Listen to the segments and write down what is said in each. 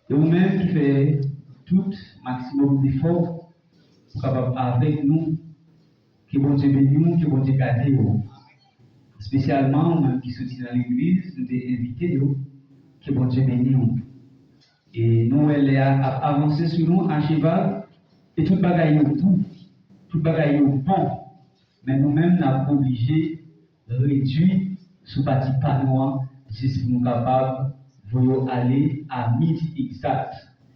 Et vous-même qui fait tout maximum d'efforts pour capable avec nous, que bon Dieu bénisse nous, que bon Dieu garde nous. Spécialement, même qui soutient dans l'église, nous sommes invités, que bon Dieu bénisse nous. Et nous, elle a avancé sur nous en cheval, et tout bagaille tout bagaille bon. Mais nous-mêmes, nous sommes obligés de réduire ce petit panneau, juste pour nous capables de aller à midi exact.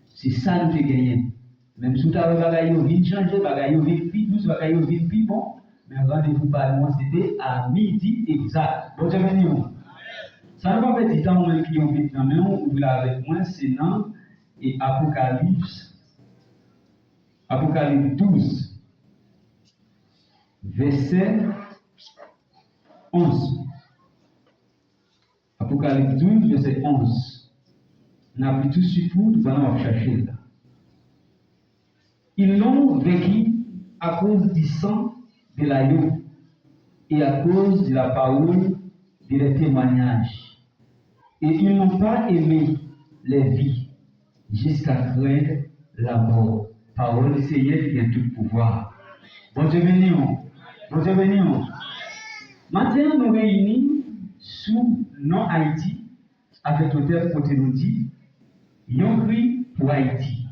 C'est ça que nous avons gagné. Même si nous avons bagaille vite changé, bagaille vite plus douce, bagaille vite plus bon, mais rendez-vous panneau, c'était à midi exact. Bon, bienvenue. Ça ne va pas dire tant que nous vite dans même, ou là avec moi, c'est dans et Apocalypse 12, verset 11. Apocalypse 12, verset 11. On a pris tout sur tout, on va chercher là. Ils l'ont vécu à cause du sang de l'agneau et à cause de la parole de leur témoignage. Et ils n'ont pas aimé les vies jusqu'à craindre la mort. Parole du Seigneur qui a tout pouvoir. Bon Dieu béni. Bon Dieu béni. Maintenant, nous réunis sous nom Haïti avec l'auteur côté nous dit, yon cri pour Haïti.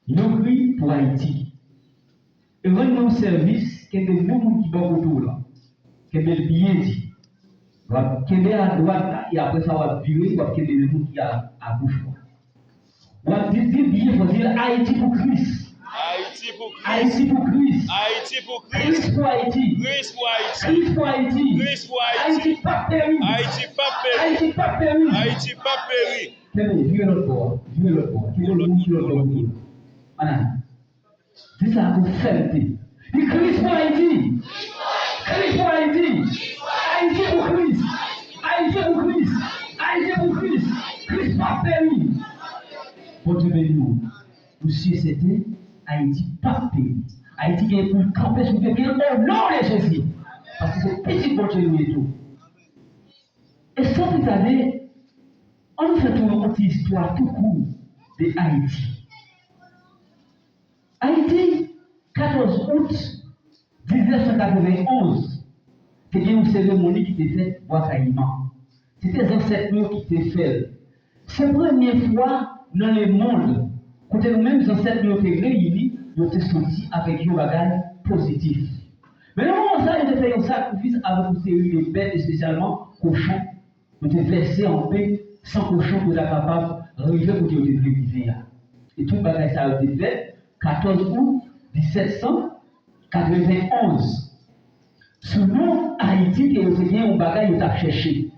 Yon cri pour Haïti. Et rendons service que des gens qui vont autour là, que des bien dit, qu'il est à droite et après ça va virer, ou qu'il est des gens qui a à bouche. On va dire bien, il faut dire Haïti pour Christ. Haïti pour Christ. Haïti pour Christ. Haïti pour Christ. Christ pour Haïti. Christ pour Haïti. Christ pour Haïti. Christ pour Haïti. Haïti pas péri. Haïti pas péri. Haïti pas péri. Haïti pas péri. Tenez, vieux l'autre bord. Vieux l'autre bord. Vieux l'autre bord. Voilà. C'est ça pour faire. Dit Christ pour Haïti. Christ pour Haïti. Haïti pour Christ. Haïti pour Christ. Haïti pour Christ. Christ pas péri. Pour Dieu béni nous. Pour si c'était Haïti pas péri. Haïti qui est pour camper sur quelqu'un au nom de Jésus. Parce que c'est petit pour Dieu et tout. Et sans plus tarder, on nous fait une petite histoire tout court de Haïti. Haïti, 14 août 1991, c'était une cérémonie qui était faite au Caïman. C'était les ancêtres qui étaient faits. C'est la première fois dans le monde, quand nous-mêmes, les ancêtres qui étaient réunis, nous étaient sortis avec un bagage positif. Mais non, ça, ils ont fait un sacrifice avec une série de bêtes, spécialement cochons. Nous étions versés en paix, sans cochon pour être capable d'arriver pour qu'ils étaient révisés. Et tout le bagage ça a été fait, 14 août 1791. Sous le nom Haïti, qui était un bagage qu'ils ont cherché.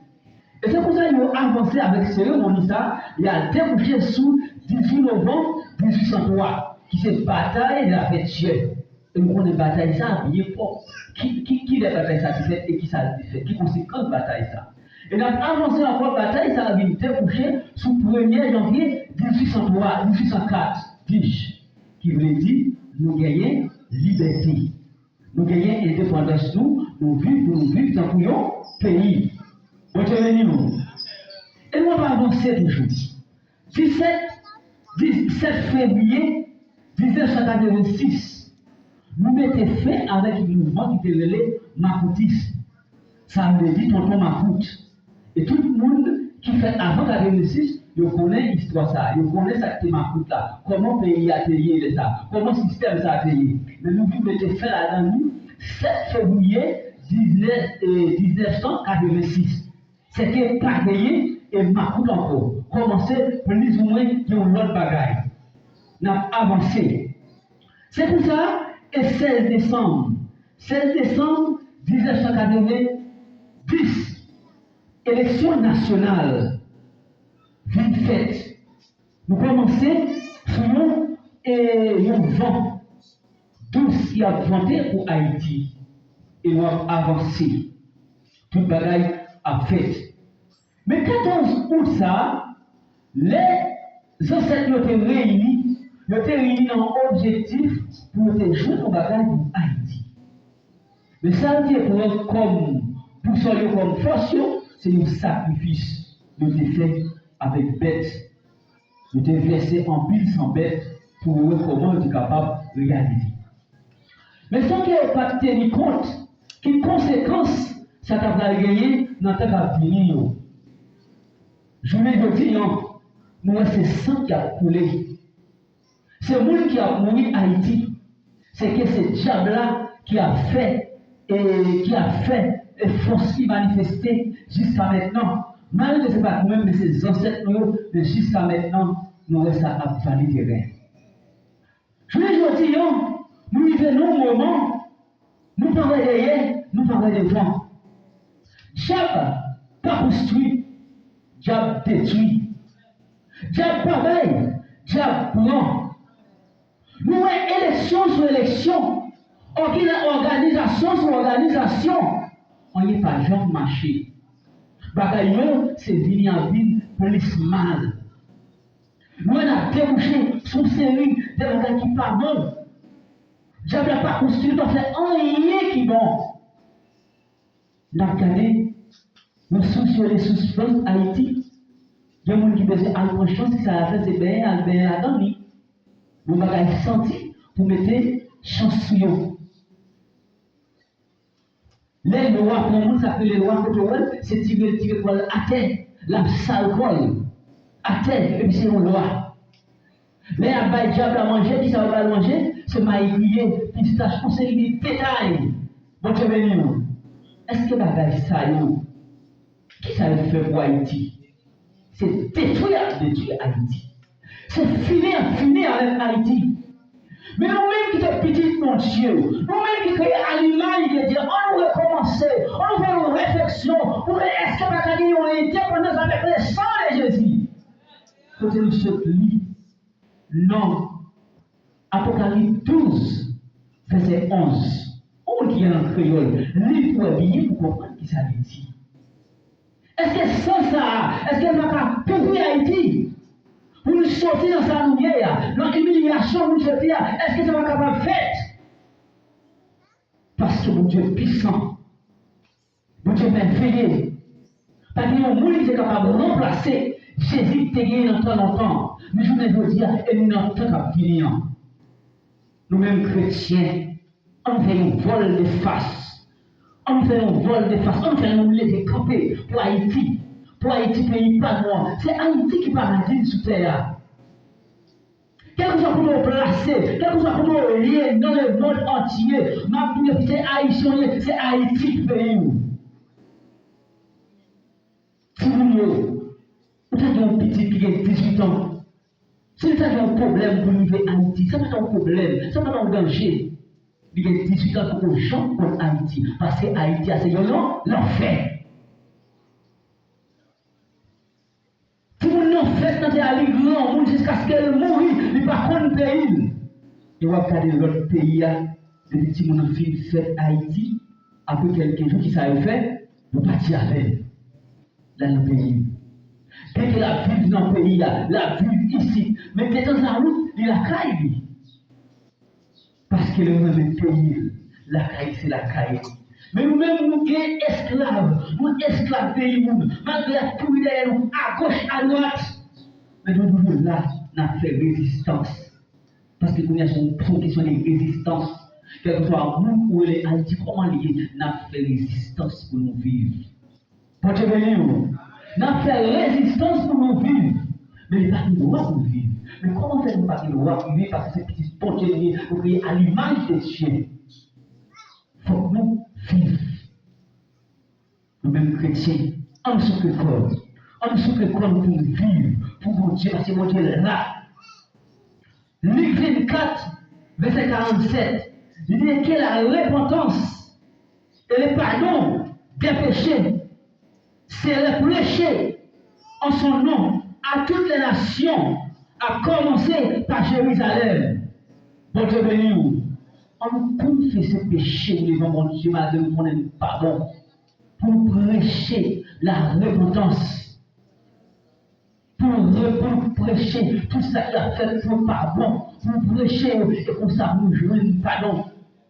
Et c'est pour ça qu'ils ont avancé avec cérémonie ça, il a débouché sous 18 novembre 1803, qui c'est bataille de la fête Dieu. Et nous connaissons bataille ça bien fort. Qui la bataille ça fait et qui ça a fait? Qui conséquence bataille ça? Et nous avons avancé encore bataille, ça a été débouché sous 1er janvier 1803, 1804, dis-je, qui veut dire nous gagnons liberté. Nous gagnons indépendance, nous vivons dans notre pays. Bon Dieu béni nous. Et nous allons avancer toujours. 17 février 1986, nous mettons fin avec un mouvement qui était appelé Makoutisme. Ça veut dire tonton Makout. Et tout le monde qui fait avant 1986, il connaît l'histoire ça, il connaît ça qui est Makout là. Comment le pays a payé ça, comment le système ça a payé. Mais nous mettons fin là-dedans, 7 février 1986. C'était pas payé et Makout encore. Commencer plus ou moins qui ont l'autre bagaille. Nous avons avancé. C'est pour ça, et 16 décembre 1990, élection nationale, vite faite. Nous commençons sur un vent douce qui a vanté pour Haïti. Et nous avons avancé. Toute bagaille a fait. Mais 14 août, ça, les ancêtres ont été réunis dans un objectif pour jouer au bagage pour Haïti. Mais ça veut dire pour soyez comme force, c'est un sacrifice de fait avec bête. Je t'ai versé en pile sans bête pour voir comment tu es capable de réaliser. Mais sans qu'il n'ait pas tenu compte, quelles conséquences ça t'a gagné dans ta vie. Je voulais dire, moi, c'est sang qui a coulé. C'est le monde qui a mouru Haïti. C'est que ce diable-là qui a fait et force qui manifester jusqu'à maintenant. Malgré que ce n'est pas nous-mêmes, mais ses ancêtres, mais jusqu'à maintenant, nous restons à valider terrain. Je voulais dire, nous vivons un moment, nous parlons derrière, nous parlons devant. Diable pas construit, diable détruit. Diable pareil, diable prend. Nous avons élection sur élection, organisation sur organisation. On n'y est pas jamais marché. Bagaillon, c'est venir en ville plus mal. Nous avons débouché sur une série de bagailles qui pas bon. Diable n'a pas construit, il a fait rien qui est bon. Nous avons regardé, nous sommes sur les suspens Haïti. Il y a des gens qui pensent à la chance que ça a fait, c'est bien, à dormir. Vous avez senti pour mettre chance sur vous. Les lois, pour nous, ça fait les lois que c'est tirer à terre, la sale colle, à terre, et puis c'est une loi. Les abeilles diable à manger, qui ça va manger, c'est maïs grillé, pistache, conseil des détails. Bon, tu es venu. Est-ce que la bagaille ça, qui ça fait pour Haïti? C'est détruire Haïti. C'est finir avec Haïti. Mais nous-mêmes qui sommes petits, mon Dieu, nous-mêmes qui créons à l'image de Dieu, on nous recommencer, on nous fait une réflexion, on nous est-ce que ma famille a une dépendance avec le sang de Jésus? Quand nous sommes lits, non. Apocalypse 12, verset 11. On dit en créole, lis pour bien pour comprendre qui ça veut dire. Est-ce que sans ça, est-ce qu'elle va pas pourrir Haïti? Pour nous sortir dans sa lumière, dans l'humiliation, pour nous sortir, est-ce que ça va capable de faire? Parce que mon Dieu est puissant, mon Dieu est merveilleux. Parce qu'il y a un monde qui est capable de remplacer Jésus qui est gagné dans très longtemps. Mais je veux dire, et nous n'avons pas finir. Nous-mêmes chrétiens, on fait un vol de face. On fait un vol de face, on fait un lever camper pour Haïti. Pour Haïti, pays pas moi. C'est Haïti qui paradis sous terre. Quel que soit pour nous placer, quel que soit pour nous lier dans le monde entier, c'est Haïtien, c'est Haïti qui pays. Si vous avez un petit qui a 18 ans, si vous avez un problème pour vivre Haïti, ça n'est pas un problème, ça n'est pas un danger. Il y a 18 ans pour que les gens pour Haïti, parce que Haïti a ses l'enfer. Si vous n'en faites dans la ligue, non, jusqu'à ce qu'elle mourit, il n'y a pas de pays. Et vous regardez l'autre pays, les petits gens ont fait Haïti, après quelques jours qui savent faire, vous partez avec dans le pays. Dès que la ville dans le pays, la ville ici, mais dès dans la route, il a caille. Parce que le même pays, la caille, c'est la caille. Mais nous-mêmes, nous sommes esclaves pays, malgré la pourrie derrière nous, à gauche, à droite. Mais nous, là, nous avons fait résistance. Parce que nous avons une question de résistance. Quel que soit nous ou les Haïti, comment lier, nous avons fait résistance pour nous vivre. Pour te venir, nous avons fait résistance pour nous vivre. Mais il n'y a pas de droit pour vivre. Mais comment faire nous pas de droit pour vivre? Parce que ces petits ponteliers, pour créer à l'image des chiens. Il faut que nous vivions. Nous-mêmes chrétiens, en ce que corps. En ce que corps pour vivre, pour mon Dieu, parce que mon Dieu est là. Luc 24, verset 47, il dit que la repentance et le pardon des péchés, c'est le prêcher en son nom à toutes les nations, à commencer par Jérusalem. Bon Dieu béni, on confesse ses péchés devant mon Dieu, malgré qu'on n'est pas bon, pour prêcher la repentance. Pour prêcher tout ça qu'il a fait pour pardon, pour prêcher et comme ça nous jouons le pardon.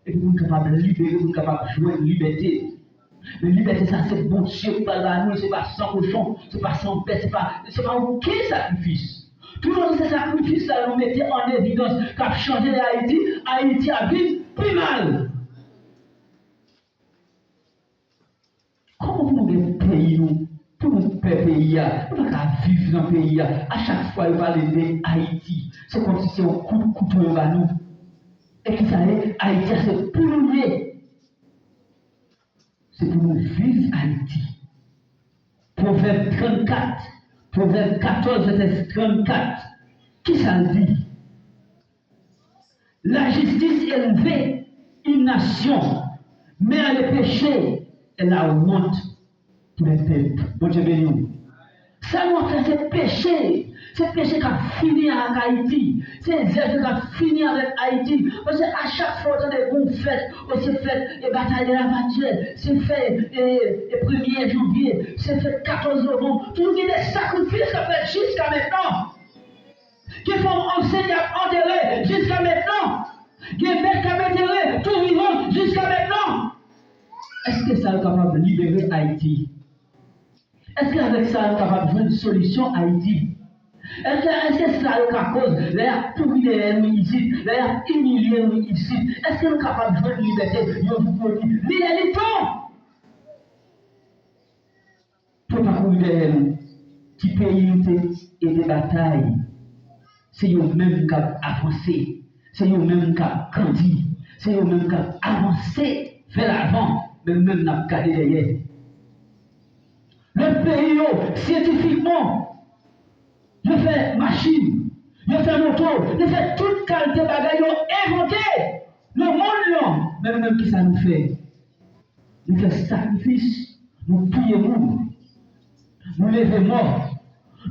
Et pour nous capables de libérer, nous capables de jouer une liberté. La liberté, ça c'est bon Dieu par la nous, c'est pas sans cochon, c'est pas sans bête, c'est pas aucun sacrifice. Tout le monde, ces sacrifices-là, nous mettez en évidence qu'a changé Haïti. Haïti a vu plus mal. Comment vous voulez pays nous? Tout le monde peut pays, nous ne pouvons pas vivre dans le pays. À chaque fois, il va de Haïti. C'est comme si c'est un coup de couteau à nous. Et qui savez, Haïti, c'est pour nous lier. C'est pour nous vivre Haïti. Proverbe 34, Proverbe 14, verset 34. Qui ça le dit? La justice élevée une nation, mais le péché est la honte pour les peuples. Bon Dieu béni. Ça nous fait ce péché qui a fini avec Haïti. C'est zèle qui a fini avec Haïti. Parce qu'à chaque fois, on a des bons fêtes, on s'est fait les batailles de la Vatienne, c'est fait le 1er janvier, c'est fait 14 novembre. Toujours il y a des sacrifices qu'on fait jusqu'à maintenant. Qui font enseigner à enterrer jusqu'à maintenant. Qui mettent à enterrer tout vivant jusqu'à maintenant. Est-ce que ça est capable de libérer Haïti? Est-ce qu'avec ça, on est capable de trouver une solution à Haïti? Est-ce que ça est à cause de la pourrière ici, de la humilier ici? Est-ce qu'on est capable de trouver une liberté? Je vous dis, libérez-le. Pour pas qu'on libère nous, qui pays et des batailles, c'est eux-mêmes qui ont avancé, c'est eux-mêmes qui ont grandi, c'est eux-mêmes qui ont avancé vers l'avant, mais nous-mêmes nous avons gardé derrière. Le pays, scientifiquement, je fais machine, je fais moto, je fais toute qualité de bagaille inventé. Le monde, mais nous-mêmes qui ça nous fait? Nous faisons sacrifice, nous prions, nous levons mort,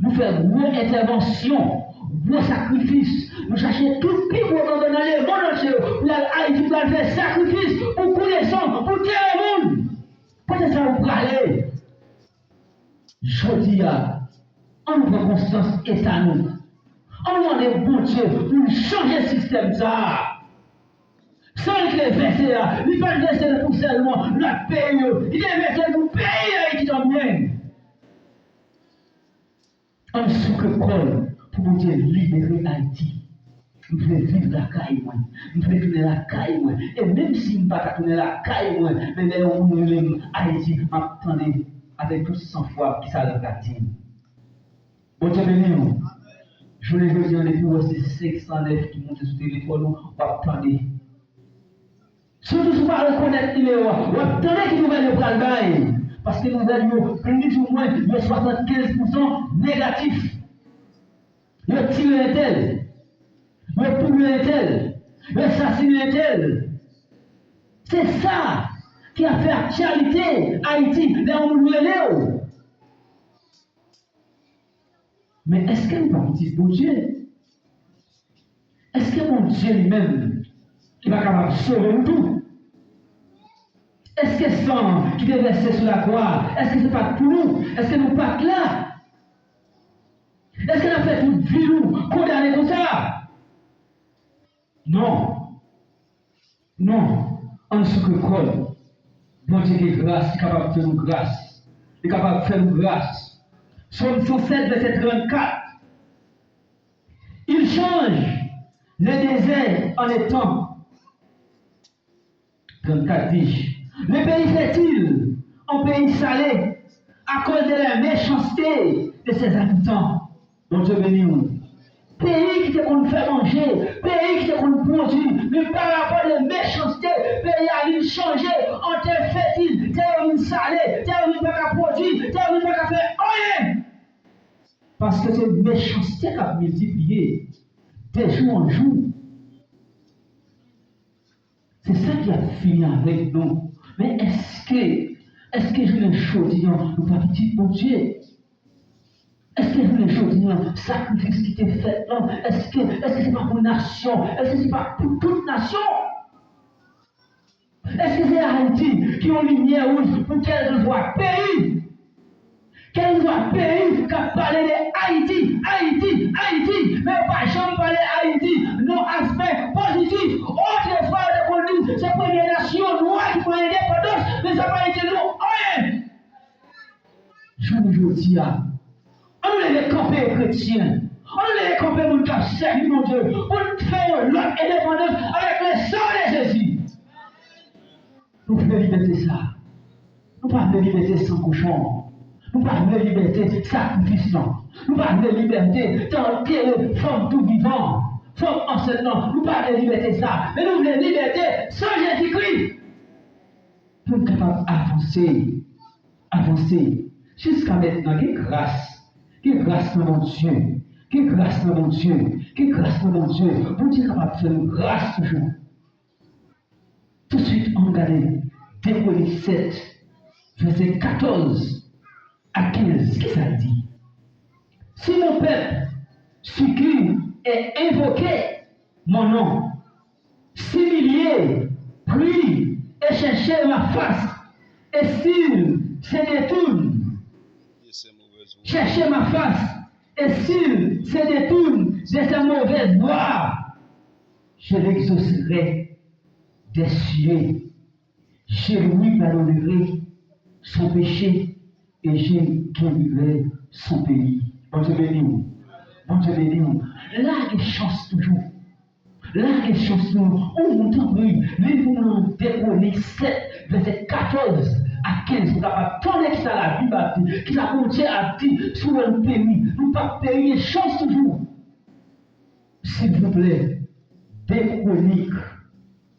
nous faisons gros intervention, gros sacrifice, nous cherchons tout le pays dans le monde entier, pour Haïti pour faire sacrifice, pour couler sang, pour tuer le monde. Peut-être ça vous parler. Je dis, on prend conscience et ça nous. On demande bon Dieu pour changer le système ça. Sans que verser là, il ne pas verser pour seulement notre pays, il est versé pour payer Haïti dans bien. On souffre pour bon Dieu libérer Haïti. Nous voulons vivre la caille, nous voulons tourner la caille, et même si nous ne pouvons pas tourner la caille, mais nous voulons Haïti, attendez. Avec tout sang foi qui s'allait gâter. Bon Dieu béni nous. Je voulais vous dire depuis aussi 509 qui montent sur le téléphone, on va attendre. Surtout si vous ne reconnaissez pas numéro, on va attendre qu'il nous mette le bras de bail. Parce que nous avons plus ou moins 75% négatifs. Ils ont tiré un tel, ils ont tourné un tel, ils ont assassiné un tel. C'est ça qui a fait actualité Haïti, là où nous l'avons. Mais est-ce que nous pas dire bon Dieu? Est-ce que mon Dieu lui-même, il va capable de sauver nous tout? Est-ce que sang qui est versé sur la croix, est-ce que ce n'est pas pour nous? Est-ce que nous pas là? Est-ce qu'on a fait toute vie nous condamner comme ça? Non. Non. En ce que croit. Bon Dieu qui est grâce, il est capable de faire nous grâce. Il est capable de faire nous grâce. Somme 107, verset 34. Il change le désert en étang. 34 dit. Le pays fertile en pays salé à cause de la méchanceté de ses habitants. Bon Dieu béni nous. Pays qui te qu'on fait manger, pays qui te qu'on produit, mais par rapport à la méchanceté, pays a une changé en terre fertile, terre une salée, terre une pas produire, terre une pas faire rien. Parce que c'est une méchanceté qui a multiplié de jour en jour. C'est ça qui a fini avec nous. Mais est-ce que je le choisis, nous pas petit pour Dieu? Est-ce que les choses, le sacrifice qui t'est fait, non? Est-ce que c'est pas pour une nation? Est-ce que c'est pas pour toute nation? Est-ce que c'est Haïti qui ont une lumière rouge pour qu'elle soit pays? Qu'elle soit pays qui a parlé de Haïti, mais pas jamais parler Haïti, non aspect positif. Autre fois de conduite, c'est la première nation noire qui prend l'indépendance, mais ça n'a pas été non, rien. Je vous dis, on est les campés chrétiens, on est les décomper mon cap servi, mon Dieu, pour faire l'autre indépendance avec le sang de Jésus. Nous voulons liberté ça. Nous parlons de liberté sans cochon. Nous parlons de liberté sacrifiant. Nous parlons de liberté dans quelle forme tout vivant, forme enseignant. Nous parlons de liberté ça. Mais nous voulons liberté sans Jésus-Christ. Pour être capable d'avancer, avancer. Jusqu'à maintenant, quelle grâce dans mon Dieu, quelle grâce dans mon Dieu, quelle grâce dans mon Dieu. Vous êtes capable de faire une grâce toujours. Tout de suite, on regarde Décolis 7, verset 14 à 15, qu'est-ce que ça dit? Si mon peuple supplie et invoqué mon nom, s'humilier, prie et chercher ma face, et s'il se détourne, chercher ma face, et s'il se détourne de sa mauvaise voie, je l'exaucerai des cieux. Je lui pardonnerai son péché et je guérirai son pays. Bon Dieu béni. Bon Dieu béni. Là, il chance toujours. Là, il chance toujours. On entend, oui, livre Décolis 7, verset 14 à 15. Vous n'avez pas que ça la Bible qui la contient à dire sur un pays. Nous pas payer chance toujours. S'il vous plaît, Décolis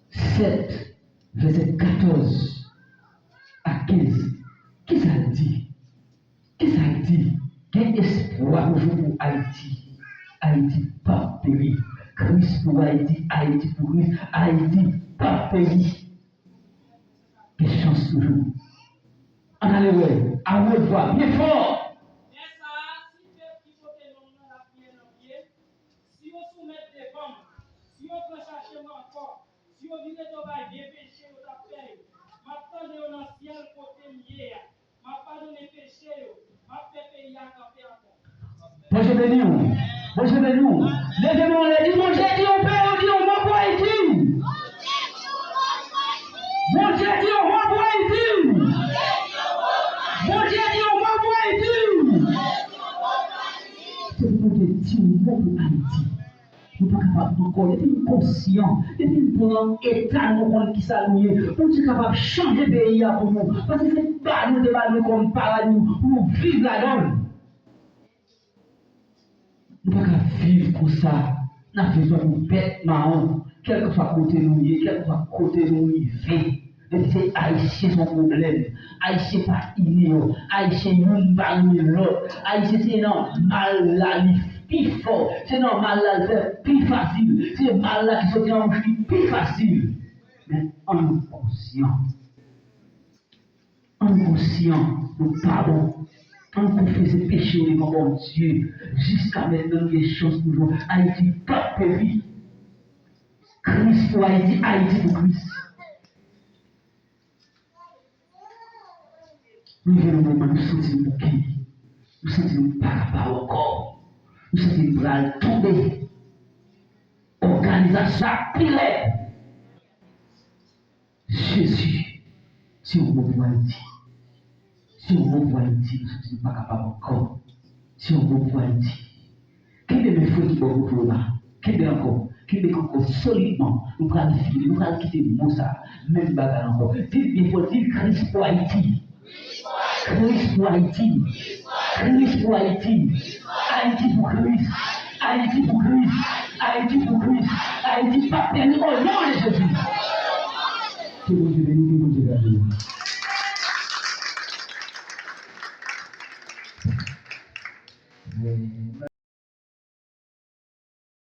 7. Verset 14 à 15. Qu'est-ce que ça dit? Qu'est-ce que ça dit? Quel espoir aujourd'hui pour Haïti? Haïti pas péri. Christ pour Haïti, Haïti pour Christ, Haïti pas péri. Quelle chance toujours. On a les ouais, à haute voix, bien fort. Si on soumet des femmes, si on peut chercher encore, si on vient de travailler, bien péché, on a fait. Maintenant, on a ciel côté lié. Ma pardonne péché, ma fait payer à camper encore. Moi je bénis vous. Moi je bénis vous. Levez-moi les dit, mon Dieu dit au Père, on dit au mot pour Haïti. Mon Dieu dit au mot pour Haïti. Mon Dieu dit au mot pour Haïti. C'est mon Dieu dit au mot pour Haïti. Nous ne sommes pas capables encore, nous sommes conscients, nous sommes état qui s'allume, nous sommes capables de changer le pays pour nous. Parce que ce n'est pas nous de comme paradis, nous vivons là-dedans. Nous ne pouvons pas vivre comme ça. Nous avons besoin de bête marron, quelquefois côté nous, quelquefois côté nous, c'est Haïtien son problème. Haïtien pas ignorant, Haïtien nous pas l'autre. Haïtien c'est non, mal là, plus fort, c'est normal là, c'est plus facile, c'est mal là qui se en plus facile. Mais en conscient, nous pardon, en confesse péché devant mon Dieu, jusqu'à maintenant les choses toujours. Haïti pas péri. Christ pour Haïti, Haïti pour Christ. Nous venons moment nous sentir bouquet, nous sentir pas encore. Nous sommes en train de tomber. Organisation pire. Jésus, si on veut Haïti, si on veut Haïti, nous ne sommes pas capables encore. Si on veut Haïti, quel est le feu qui va vous là? Quel est encore? Quel est encore solidement? Nous allons finir, nous allons quitter le mot ça, même bagarre encore. Il faut dire Christ pour Haïti. Christ pour Haïti. Christ pour Haïti. Haïti pour Christ. Haïti pour Christ. Haïti pour Christ. Haïti pas perdu au nom de Jésus. Que vous Dieu bénisse, que vous Dieu bénisse.